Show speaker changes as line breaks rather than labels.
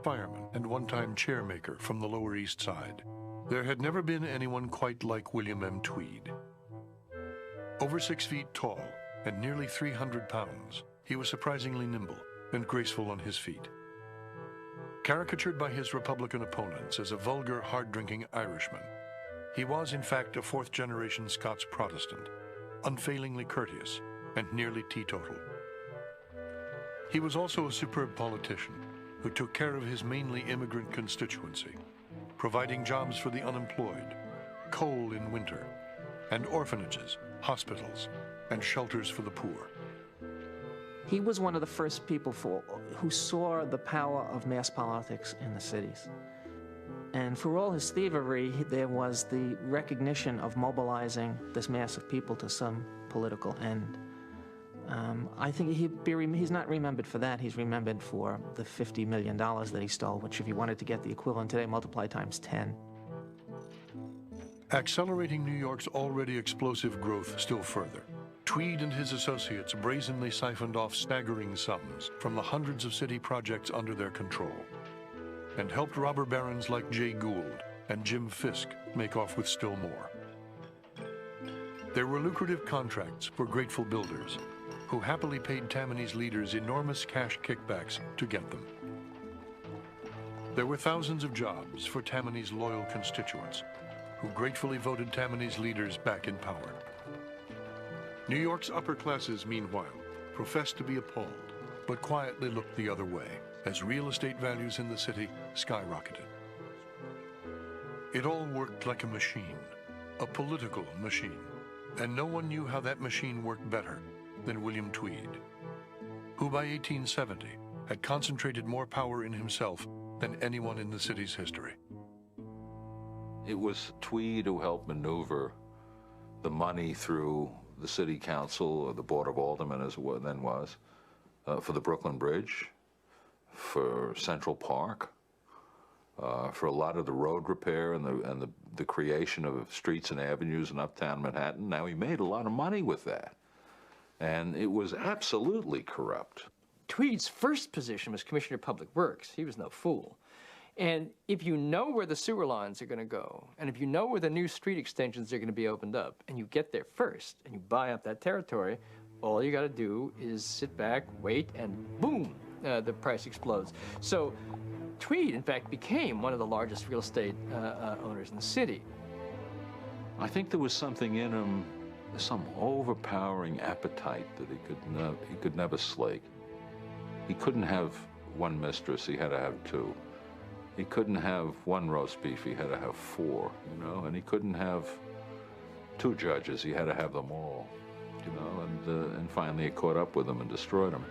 fireman and one-time chairmaker from the Lower East Side. There had never been anyone quite like William M. Tweed. Over 6 feet tall and nearly 300 pounds, he was surprisingly nimble and graceful on his feet. Caricatured by his Republican opponents as a vulgar, hard-drinking Irishman, he was in fact a fourth-generation Scots Protestant, unfailingly courteous and nearly teetotal. He was also a superb politician who took care of his mainly immigrant constituency, providing jobs for the unemployed, coal in winter, and orphanages, hospitals, and shelters for the poor.
He was one of the first people who saw the power of mass politics in the cities. And for all his thievery, there was the recognition of mobilizing this mass of people to some political end. I think he's not remembered for that. He's remembered for the $50 million that he stole, which if you wanted to get the equivalent today, multiply times 10.
Accelerating New York's already explosive growth still further, Tweed and his associates brazenly siphoned off staggering sums from the hundreds of city projects under their control, and helped robber barons like Jay Gould and Jim Fisk make off with still more. There were lucrative contracts for grateful builders who happily paid Tammany's leaders enormous cash kickbacks to get them. There were thousands of jobs for Tammany's loyal constituents who gratefully voted Tammany's leaders back in power. New York's upper classes, meanwhile, professed to be appalled, but quietly looked the other way as real estate values in the city skyrocketed. It all worked like a machine, a political machine, and no one knew how that machine worked better than William Tweed, who by 1870 had concentrated more power in himself than anyone in the city's history.
It was Tweed who helped maneuver the money through the city council, or the Board of Aldermen as it then was, for the Brooklyn Bridge, for Central Park, for a lot of the road repair and the creation of streets and avenues in uptown Manhattan. Now, he made a lot of money with that. And it was absolutely corrupt.
Tweed's first position was Commissioner of Public Works. He was no fool. And if you know where the sewer lines are going to go, and if you know where the new street extensions are going to be opened up, and you get there first, and you buy up that territory, all you got to do is sit back, wait, and boom, the price explodes. So Tweed, in fact, became one of the largest real estate owners in the city.
I think there was something in him, some overpowering appetite that he could never slake. He couldn't have one mistress, he had to have two. He couldn't have one roast beef, he had to have four, you know, and he couldn't have two judges, he had to have them all, you know, and finally it caught up with him and destroyed him.